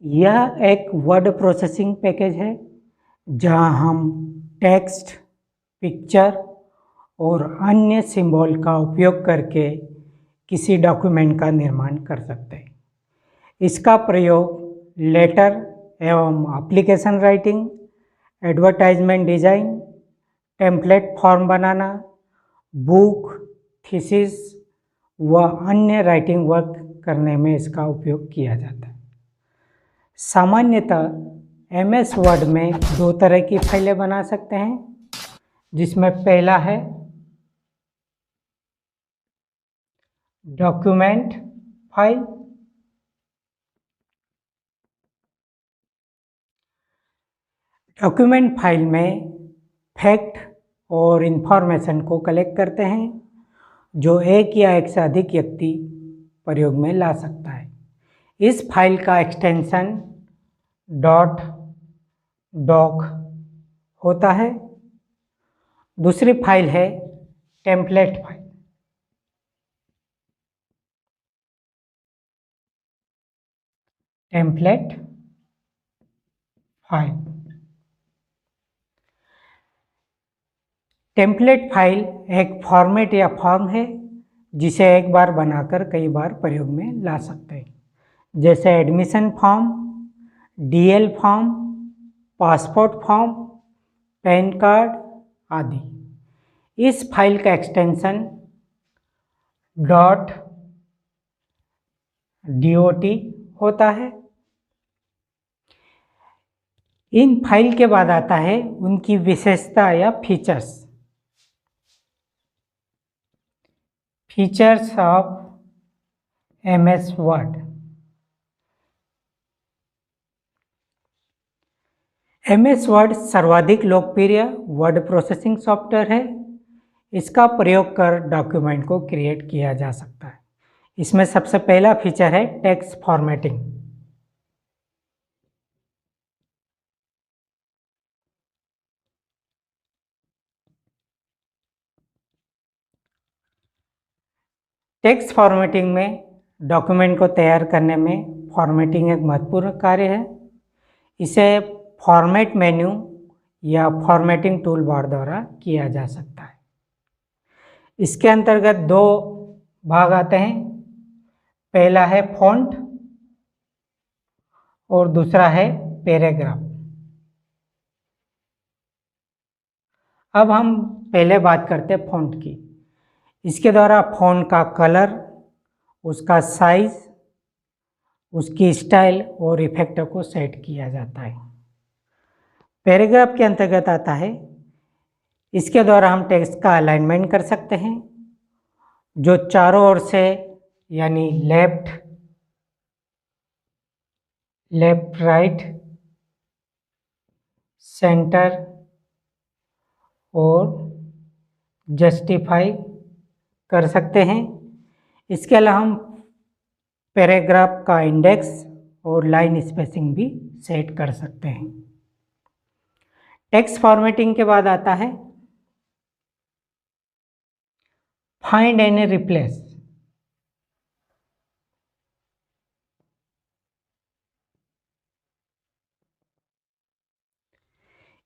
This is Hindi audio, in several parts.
यह एक वर्ड प्रोसेसिंग पैकेज है जहां हम टेक्स्ट, पिक्चर और अन्य सिंबल का उपयोग करके किसी डॉक्यूमेंट का निर्माण कर सकते हैं। इसका प्रयोग लेटर एवं application writing, advertisement design, template form बनाना, बुक, थीसिस व अन्य राइटिंग वर्क करने में इसका उपयोग किया जाता है। सामान्यतः एमएस वर्ड में दो तरह की फाइलें बना सकते हैं, जिसमें पहला है डॉक्यूमेंट फाइल। डॉक्यूमेंट फाइल में फैक्ट और इंफॉर्मेशन को कलेक्ट करते हैं जो एक या एक से अधिक व्यक्ति प्रयोग में ला सकता है। इस फाइल का एक्सटेंशन .doc होता है। दूसरी फाइल है template file. Template file template file एक फॉर्मेट या फॉर्म है जिसे एक बार बनाकर कई बार प्रयोग में ला सकते हैं, जैसे admission form, DL form, passport form, pan card आदि। इस फाइल का एक्सटेंशन .dot होता है। इन फाइल के बाद आता है उनकी विशेषता या features. Features of MS word. MS word सर्वाधिक लोकप्रिय वर्ड प्रोसेसिंग सॉफ्टवेयर है। इसका प्रयोग कर डॉक्यूमेंट को क्रिएट किया जा सकता है। इसमें सबसे पहला फीचर है टेक्स्ट फॉर्मेटिंग। टेक्स्ट फॉर्मेटिंग में डॉक्यूमेंट को तैयार करने में फॉर्मेटिंग एक महत्वपूर्ण कार्य है। इसे फॉर्मेट मेन्यू या फॉर्मेटिंग टूल बार द्वारा किया जा सकता है। इसके अंतर्गत दो भाग आते हैं। पहला है फॉन्ट और दूसरा है पैराग्राफ। अब हम पहले बात करते हैं फॉन्ट की। इसके द्वारा फॉन्ट का कलर, उसका साइज, उसकी स्टाइल और इफेक्ट को सेट किया जाता है। पैराग्राफ के अंतर्गत आता है, इसके द्वारा हम टेक्स्ट का अलाइनमेंट कर सकते हैं, जो चारों ओर से यानी लेफ्ट राइट, सेंटर और जस्टिफाई कर सकते हैं। इसके अलावा हम पैराग्राफ का इंडेक्स और लाइन स्पेसिंग भी सेट कर सकते हैं। टेक्स्ट फॉर्मेटिंग के बाद आता है फाइंड एंड रिप्लेस।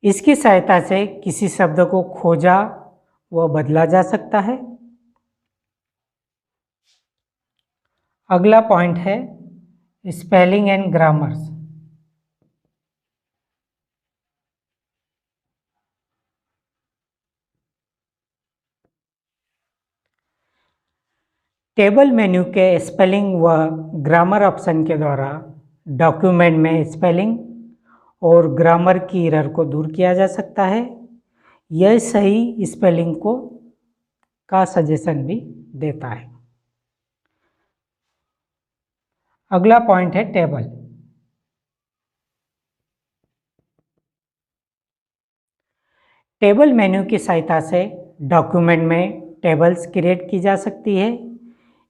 इसकी सहायता से किसी शब्द को खोजा व बदला जा सकता है। अगला पॉइंट है spelling and grammars. Table menu के स्पेलिंग व ग्रामर ऑप्शन के द्वारा डॉक्यूमेंट में स्पेलिंग और ग्रामर की एरर को दूर किया जा सकता है। यह सही स्पेलिंग का सजेशन भी देता है। अगला पॉइंट है टेबल। टेबल मेन्यू की सहायता से डॉक्यूमेंट में टेबल्स क्रिएट की जा सकती है।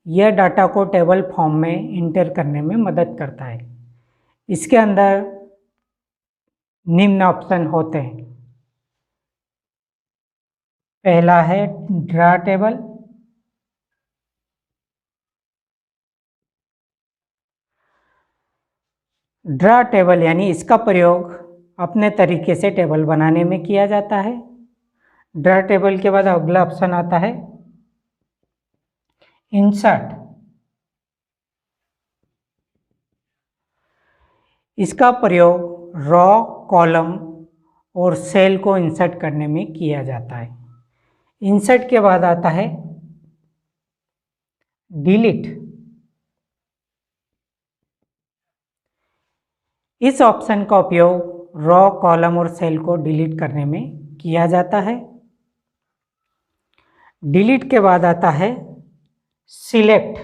यह डाटा को टेबल फॉर्म में इंटर करने में मदद करता है। इसके अंदर निम्न ऑप्शन होते हैं। पहला है ड्रा टेबल, ड्रा टेबल यानी इसका प्रयोग अपने तरीके से टेबल बनाने में किया जाता है। ड्रा टेबल के बाद अगला ऑप्शन आता है इंसर्ट। इसका प्रयोग रॉ कॉलम और सेल को इंसर्ट करने में किया जाता है। इंसर्ट के बाद आता है डिलीट। इस ऑप्शन का उपयोग रॉ कॉलम और सेल को डिलीट करने में किया जाता है। डिलीट के बाद आता है सिलेक्ट।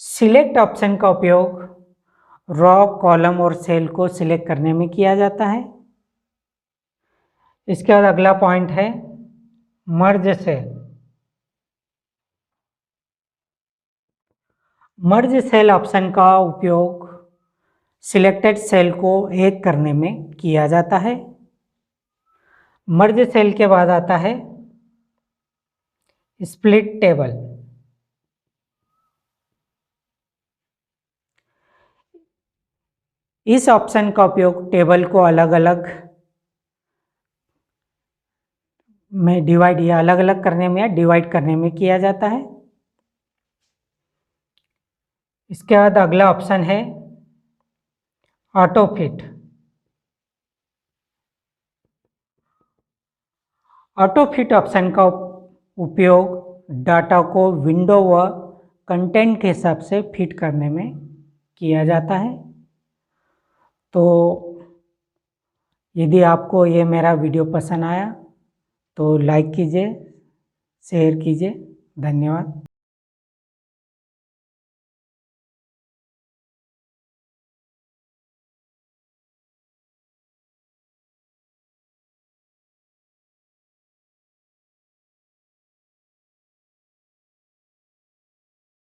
सिलेक्ट ऑप्शन का उपयोग रॉ कॉलम और सेल को सिलेक्ट करने में किया जाता है। इसके बाद अगला पॉइंट है merge cell. Merge cell option का उपयोग सिलेक्टेड सेल को एक करने में किया जाता है। मर्ज सेल के बाद आता है स्प्लिट टेबल। इस ऑप्शन का उपयोग टेबल को अलग अलग में डिवाइड या अलग अलग करने में या डिवाइड करने में किया जाता है। इसके बाद अगला ऑप्शन है auto fit. Auto fit option का उपयोग डाटा को विंडो व कंटेंट के हिसाब से फिट करने में किया जाता है। तो यदि आपको ये मेरा वीडियो पसंद आया तो लाइक कीजिए, शेयर कीजिए। धन्यवाद।